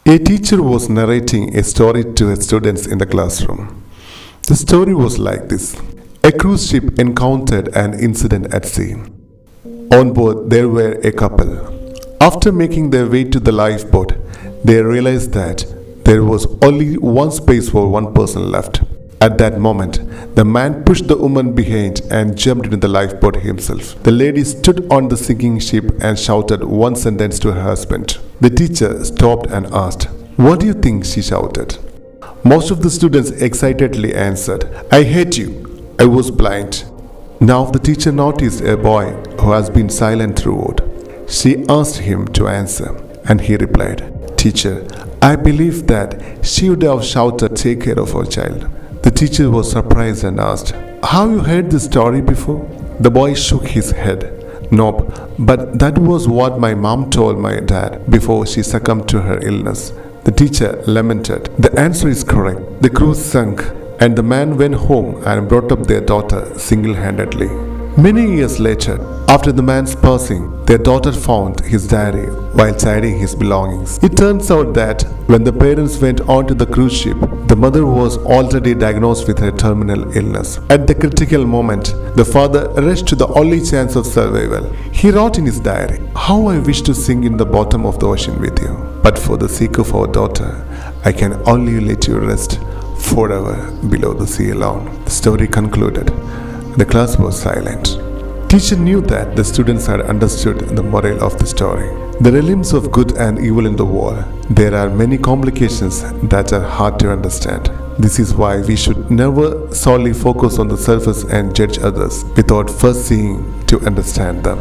A teacher was narrating a story to her students in the classroom. The story was like this. A cruise ship encountered an incident at sea. On board, there were a couple. After making their way to the lifeboat, they realized that there was only one space for one person left. At that moment, the man pushed the woman behind and jumped into the lifeboat himself. The lady stood on the sinking ship and shouted one sentence to her husband. The teacher stopped and asked, "What do you think?" she shouted. Most of the students excitedly answered, "I hate you. I was blind." Now the teacher noticed a boy who has been silent throughout. She asked him to answer, and he replied, "Teacher, I believe that she would have shouted, 'Take care of our child.'" The teacher was surprised and asked, "Have you heard this story before?" The boy shook his head. "Nope, but that was what my mom told my dad before she succumbed to her illness." The teacher lamented. "The answer is correct. The cruise sunk, and the man went home and brought up their daughter single-handedly." Many years later, after the man's passing, their daughter found his diary while tidying his belongings. It turns out that when the parents went onto the cruise ship, the mother was already diagnosed with a terminal illness. At the critical moment, the father rushed to the only chance of survival. He wrote in his diary, "How I wish to sink in the bottom of the ocean with you. But for the sake of our daughter, I can only let you rest forever below the sea alone." The story concluded. The class was silent. Teacher knew that the students had understood the moral of the story. There are realms of good and evil in the world. There are many complications that are hard to understand. This is why we should never solely focus on the surface and judge others without first seeing to understand them.